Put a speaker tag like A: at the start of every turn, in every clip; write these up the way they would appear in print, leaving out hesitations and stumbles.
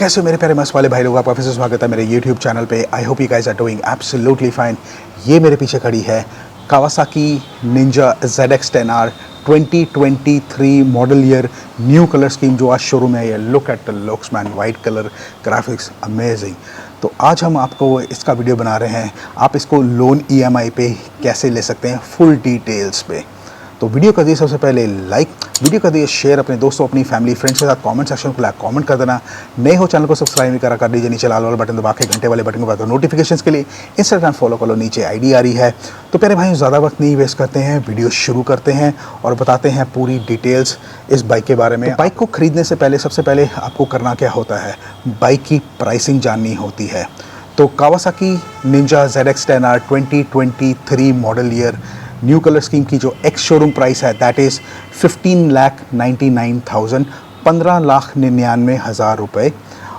A: कैसे हो मेरे प्यारे मस्त वाले भाई लोग, आपका फिर से स्वागत है मेरे YouTube चैनल पे। I hope you guys are doing absolutely fine. ये मेरे पीछे खड़ी है Kawasaki Ninja ZX10R 2023 model year new colour scheme जो आज शोरूम में आई है। Look at the looks man, white colour graphics amazing. तो आज हम आपको इसका वीडियो बना रहे हैं, आप इसको लोन EMI पे कैसे ले सकते हैं फुल डिटेल्स पे। तो वीडियो कर दिए सबसे पहले लाइक, वीडियो कर दिए शेयर अपने दोस्तों अपनी फैमिली फ्रेंड्स के साथ, कमेंट सेक्शन खुला कमेंट कर देना। नए हो चैनल को सब्सक्राइब नहीं करा कर दीजिए, नीचे लाल वाला बटन दबा के घंटे वाले बटन को दबा दो नोटिफिकेशंस के लिए। इंस्टाग्राम फॉलो कर लो, नीचे ID आ रही है। तो प्यारे भाई ज़्यादा वक्त नहीं वेस्ट करते हैं, वीडियो शुरू करते हैं और बताते हैं पूरी डिटेल्स इस बाइक के बारे में। तो बाइक को ख़रीदने से पहले सबसे पहले आपको करना क्या होता है, बाइक की प्राइसिंग जाननी होती है। तो Kawasaki Ninja ZX10R 2023 model year new colour scheme की जो एक्स शोरूम प्राइस है दैट इज़ 15,99,000, 15,99,000 रुपये।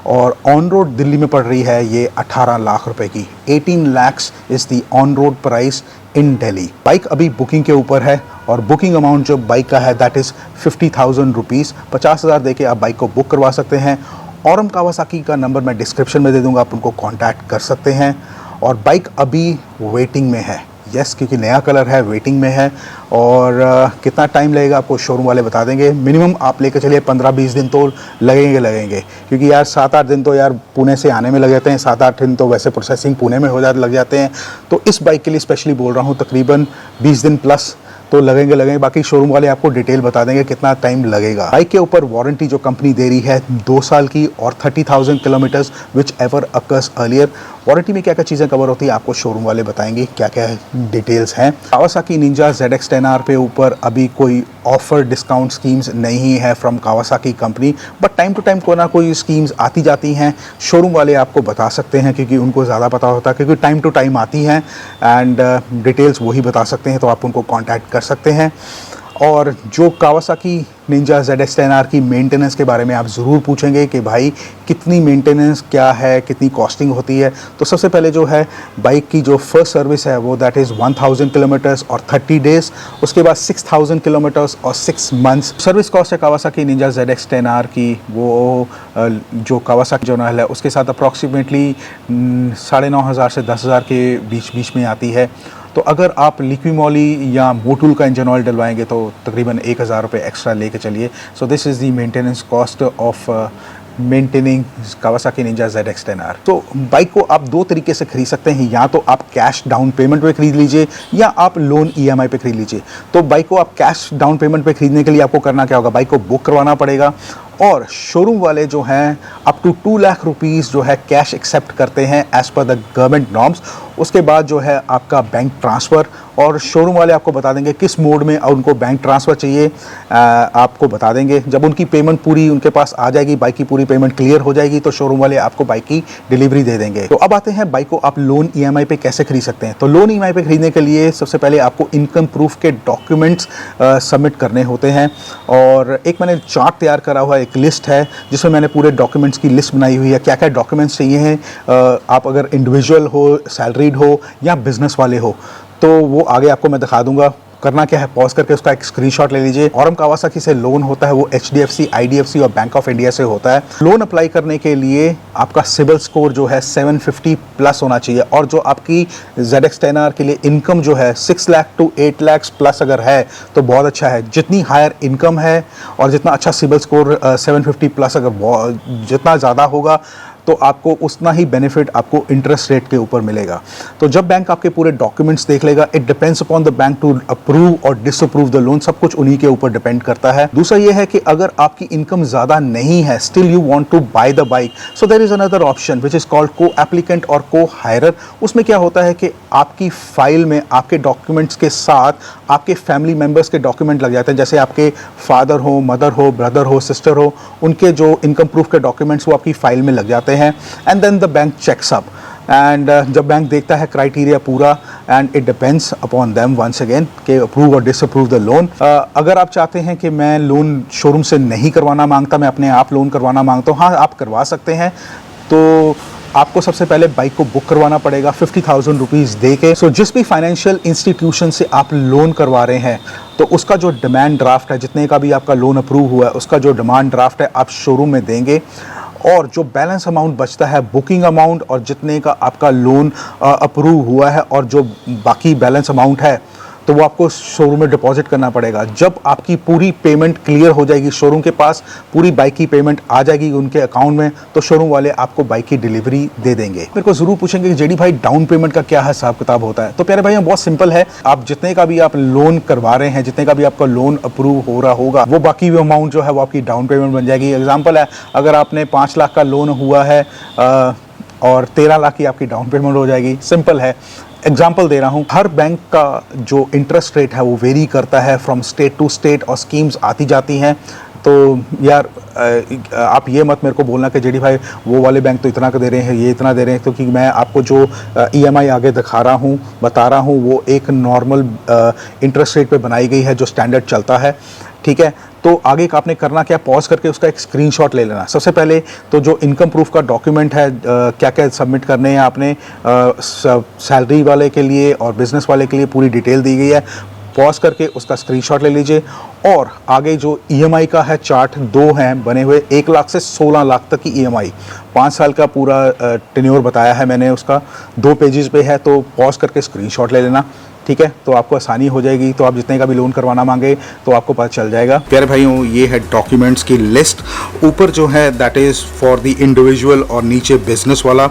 A: और ऑन रोड दिल्ली में पड़ रही है ये 18 लाख रुपए की। 18 lakhs is the on road price in Delhi. Bike अभी बुकिंग के ऊपर है और बुकिंग अमाउंट जो बाइक का है दैट इज़ 50,000 रुपीज़। 50,000 दे के आप बाइक को बुक करवा सकते हैं। औरम कावासाकी का नंबर मैं डिस्क्रिप्शन में दे दूंगा, आप उनको कांटेक्ट कर सकते हैं। और बाइक अभी वेटिंग में है, यस, क्योंकि नया कलर है, वेटिंग में है। और कितना टाइम लगेगा आपको शोरूम वाले बता देंगे। मिनिमम आप लेकर चलिए 15-20 दिन तो लगेंगे, क्योंकि यार 7-8 दिन तो यार पुणे से आने में लग जाते हैं। 7-8 दिन तो वैसे प्रोसेसिंग पुणे में लग जाते हैं। तो इस बाइक के लिए स्पेशली बोल रहा हूँ, तकरीबन 20 दिन प्लस तो लगेंगे। बाकी शोरूम वाले आपको डिटेल बता देंगे कितना टाइम लगेगा। बाइक के ऊपर वारंटी जो कंपनी दे रही है 2 साल की और 30,000 kilometres which ever occurs earlier. Warranty में क्या क्या चीज़ें कवर होती है आपको शोरूम वाले बताएंगे, क्या क्या डिटेल्स हैं। कावासाकी निंजा ZX10R पे ऊपर अभी कोई ऑफर डिस्काउंट स्कीम्स नहीं है from Kawasaki company, but time to time कोई ना कोई स्कीम्स आती जाती हैं। शोरूम वाले आपको बता सकते हैं क्योंकि उनको ज़्यादा पता होता है, क्योंकि टाइम टू टाइम आती हैं एंड डिटेल्स वही बता सकते हैं, तो आप उनको कॉन्टैक्ट कर सकते हैं। और जो कावासाकी निंजा ZX10R की मेंटेनेंस के बारे में आप ज़रूर पूछेंगे कि भाई कितनी मेंटेनेंस क्या है, कितनी कॉस्टिंग होती है। तो सबसे पहले जो है बाइक की जो फर्स्ट सर्विस है वो दैट इज़ 1000 किलोमीटर्स और 30 डेज़। उसके बाद 6000 किलोमीटर्स और 6 मंथ्स सर्विस कॉस्ट है कावासाकी निंजा ZX10R की। वो जो कावासाकी जर्नल है उसके साथ अप्रॉक्सीमेटली 9,500 से 10,000 के बीच में आती है। तो अगर आप लिक्विमोली या मोटूल का इंजन ऑयल डलवाएंगे तो तकरीबन 1,000 रुपये एक्स्ट्रा लेके चलिए। So this is the maintenance cost of maintaining Kawasaki Ninja ZX10R। तो बाइक को आप 2 तरीके से खरीद सकते हैं, या तो आप कैश डाउन पेमेंट पे खरीद लीजिए या आप लोन EMI पे खरीद लीजिए। तो बाइक को आप कैश डाउन पेमेंट पे खरीदने के लिए आपको करना क्या होगा, बाइक को बुक करवाना पड़ेगा। और शोरूम वाले जो हैं अप टू 2 लाख रुपीज़ जो है कैश एक्सेप्ट करते हैं as per the government norms. उसके बाद जो है आपका बैंक ट्रांसफ़र, और शोरूम वाले आपको बता देंगे किस मोड में उनको बैंक ट्रांसफ़र चाहिए, आपको बता देंगे। जब उनकी पेमेंट पूरी उनके पास आ जाएगी, बाइक की पूरी पेमेंट क्लियर हो जाएगी, तो शोरूम वाले आपको बाइक की डिलीवरी दे देंगे। तो अब आते हैं बाइक को आप लोन EMI पे कैसे खरीद सकते हैं। तो लोन EMI पे खरीदने के लिए सबसे पहले आपको इनकम प्रूफ के डॉक्यूमेंट्स सबमिट करने होते हैं। और एक मैंने चार्ट तैयार करा हुआ एक लिस्ट है जिसमें मैंने पूरे डॉक्यूमेंट्स की लिस्ट बनाई हुई है, क्या क्या डॉक्यूमेंट्स चाहिए हैं। आप अगर इंडिविजुअल हो, सैलरीड हो या बिजनेस वाले हो तो वो आगे आपको मैं दिखा दूंगा। करना क्या है, पॉज करके उसका एक स्क्रीनशॉट ले लीजिए। औरम कावासाकी से लोन होता है वो HDFC, IDFC और बैंक ऑफ इंडिया से होता है। लोन अप्लाई करने के लिए आपका सिविल स्कोर जो है 750 प्लस होना चाहिए। और जो आपकी ZX10R के लिए इनकम जो है 6 लाख टू 8 लाख प्लस अगर है तो बहुत अच्छा है। जितनी हायर इनकम है और जितना अच्छा सिविल स्कोर 750 प्लस अगर जितना ज़्यादा होगा तो आपको उतना ही बेनिफिट आपको इंटरेस्ट रेट के ऊपर मिलेगा। तो जब बैंक आपके पूरे डॉक्यूमेंट्स देख लेगा, it depends upon the bank to approve और डिसअप्रूव द लोन, सब कुछ उन्हीं के ऊपर डिपेंड करता है। दूसरा ये है कि अगर आपकी इनकम ज़्यादा नहीं है, still you want to buy the bike, so there is another option which is called co applicant और को हायरर। उसमें क्या होता है कि आपकी फाइल में आपके डॉक्यूमेंट्स के साथ आपके फैमिली मेम्बर्स के डॉक्यूमेंट लग जाते हैं, जैसे आपके फादर हो, मदर हो, ब्रदर हो, सिस्टर हो, उनके जो इनकम प्रूफ के डॉक्यूमेंट्स वो आपकी फाइल में लग जाते हैं। And then the bank checks up and जब बैंक देखता है क्राइटेरिया पूरा, and it depends upon them once again कि अप्रूव और डिसअप्रूव द लोन। अगर आप चाहते हैं कि मैं लोन शोरूम से नहीं करवाना मांगता, मैं अपने आप लोन करवाना मांगता हूँ, हाँ आप करवा सकते हैं। तो आपको सबसे पहले बाइक को बुक करवाना पड़ेगा 50,000 रुपीज़ दे के। सो जिस भी फाइनेंशियल इंस्टीट्यूशन से आप लोन करवा रहे हैं तो उसका जो डिमांड ड्राफ्ट है, जितने का भी आपका लोन अप्रूव हुआ है, उसका जो डिमांड ड्राफ्ट है आप शोरूम में देंगे। और जो बैलेंस अमाउंट बचता है, बुकिंग अमाउंट और जितने का आपका लोन अप्रूव हुआ है और जो बाकी बैलेंस अमाउंट है, तो वो आपको शोरूम में डिपॉजिट करना पड़ेगा। जब आपकी पूरी पेमेंट क्लियर हो जाएगी, शोरूम के पास पूरी बाइक की पेमेंट आ जाएगी उनके अकाउंट में, तो शोरूम वाले आपको बाइक की डिलीवरी दे देंगे। मेरे को ज़रूर पूछेंगे कि जेडी भाई डाउन पेमेंट का क्या हिसाब किताब होता है। तो प्यारे भाई बहुत सिंपल है, आप जितने का भी आप लोन करवा रहे हैं, जितने का भी आपका लोन अप्रूव हो रहा होगा, वो बाकी अमाउंट जो है वो आपकी डाउन पेमेंट बन जाएगी। एग्जाम्पल है, अगर आपने 5 लाख का लोन हुआ है और 13 लाख की आपकी डाउन पेमेंट हो जाएगी। सिंपल है, एग्जाम्पल दे रहा हूँ। हर बैंक का जो इंटरेस्ट रेट है वो वेरी करता है फ्रॉम स्टेट टू स्टेट, और स्कीम्स आती जाती हैं। तो यार आप ये मत मेरे को बोलना कि जेडी भाई वो वाले बैंक तो इतना का दे रहे हैं, ये इतना दे रहे हैं, क्योंकि मैं आपको जो EMI आगे दिखा रहा हूँ, बता रहा हूँ, वो एक नॉर्मल इंटरेस्ट रेट पे बनाई गई है जो स्टैंडर्ड चलता है। ठीक है, तो आगे का आपने करना क्या, पॉज करके उसका एक स्क्रीनशॉट ले लेना। सबसे पहले तो जो इनकम प्रूफ का डॉक्यूमेंट है, क्या क्या सबमिट करने हैं आपने, सैलरी वाले के लिए और बिजनेस वाले के लिए पूरी डिटेल दी गई है। पॉज करके उसका स्क्रीनशॉट ले लीजिए। और आगे जो EMI का है चार्ट, 2 हैं बने हुए, 1 लाख से 16 लाख तक की EMI, 5 साल का पूरा टेन्योर बताया है मैंने, उसका 2 पेजेस पे है। तो पॉज करके स्क्रीनशॉट ले लेना, ठीक है, तो आपको आसानी हो जाएगी। तो आप जितने का भी लोन करवाना मांगे तो आपको पता चल जाएगा। प्यारे भाइयों, ये है डॉक्यूमेंट्स की लिस्ट। ऊपर जो है that is for the individual और नीचे बिजनेस वाला।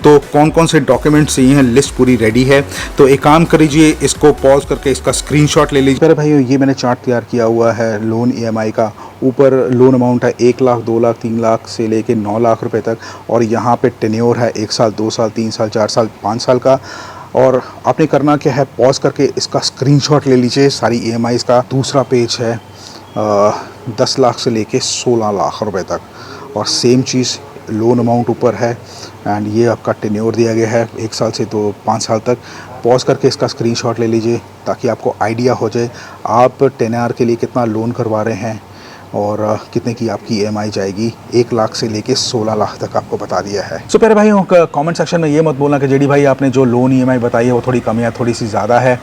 A: तो कौन कौन से डॉक्यूमेंट्स चाहिए हैं, लिस्ट पूरी रेडी है। तो एक काम करिए, इसको पॉज करके इसका स्क्रीनशॉट ले लीजिए। प्यारे भाइयों, ये मैंने चार्ट तैयार किया हुआ है लोन EMI का। ऊपर लोन अमाउंट है 1 लाख, 2 लाख, 3 लाख से लेके 9 लाख रुपए तक, और यहाँ पे टेन्योर है 1 साल, 2 साल, 3 साल, 4 साल, 5 साल का। और आपने करना क्या है, पॉज करके इसका स्क्रीनशॉट ले लीजिए सारी EMIs का। दूसरा पेज है 10 लाख से लेके 16 लाख रुपए तक, और सेम चीज़ लोन अमाउंट ऊपर है, एंड ये आपका टेन्योर दिया गया है 1 साल से तो 5 साल तक। पॉज करके इसका स्क्रीनशॉट ले लीजिए ताकि आपको आइडिया हो जाए आप 10R के लिए कितना लोन करवा रहे हैं और कितने की आपकी EMI जाएगी। 1 लाख से लेके 16 लाख तक आपको बता दिया है। सो प्यारे भाइयों, कमेंट सेक्शन में ये मत बोलना कि जेडी भाई आपने जो लोन EMI बताई है वो थोड़ी कम है, थोड़ी सी ज़्यादा है।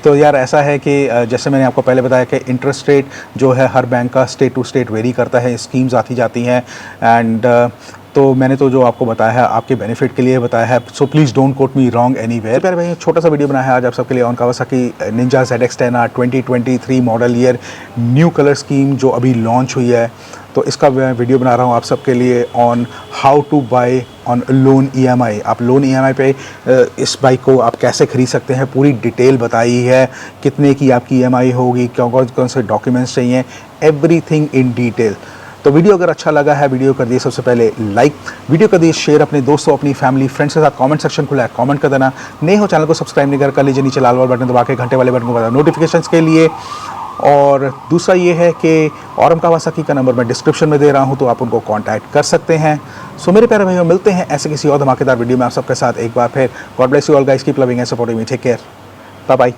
A: तो यार ऐसा है कि जैसे मैंने आपको पहले बताया कि इंटरेस्ट रेट जो है हर बैंक का स्टेट टू स्टेट वेरी करता है, स्कीम्स आती जाती हैं, एंड तो मैंने तो जो आपको बताया है आपके बेनिफिट के लिए बताया है। So please don't quote me wrong anywhere. प्यारे भाई, छोटा सा वीडियो बनाया है आज आप सबके लिए on Kawasaki Ninja ZX-10R 2023 model year new colour scheme जो अभी लॉन्च हुई है। तो इसका मैं वीडियो बना रहा हूँ आप सबके लिए on how to buy on loan EMI। आप लोन EMI पे इस बाइक को आप कैसे खरीद सकते हैं, पूरी डिटेल बताई है, कितने की आपकी EMI होगी, कौन कौन से डॉक्यूमेंट्स चाहिए, एवरीथिंग इन डिटेल। तो वीडियो अगर अच्छा लगा है, वीडियो कर दिए सबसे पहले लाइक, वीडियो कर दिए शेयर अपने दोस्तों, अपनी फैमिली, फ्रेंड्स के साथ। कमेंट सेक्शन खुला है, कमेंट कर देना। नए हो चैनल को सब्सक्राइब नहीं कर लीजिए, नीचे लाल वाला बटन दबा के घंटे वाले बटन को बता नोटिफिकेशंस के लिए। और दूसरा ये है कि औरम कावासाकी का नंबर मैं डिस्क्रिप्शन में दे रहा हूँ, तो आप उनको कांटेक्ट कर सकते हैं। सो मेरे प्यारे भाइयों, मिलते हैं ऐसे किसी और धमाकेदार वीडियो में आप सबके साथ एक बार फिर। God bless you all guys, keep loving and supporting me, take care, bye bye.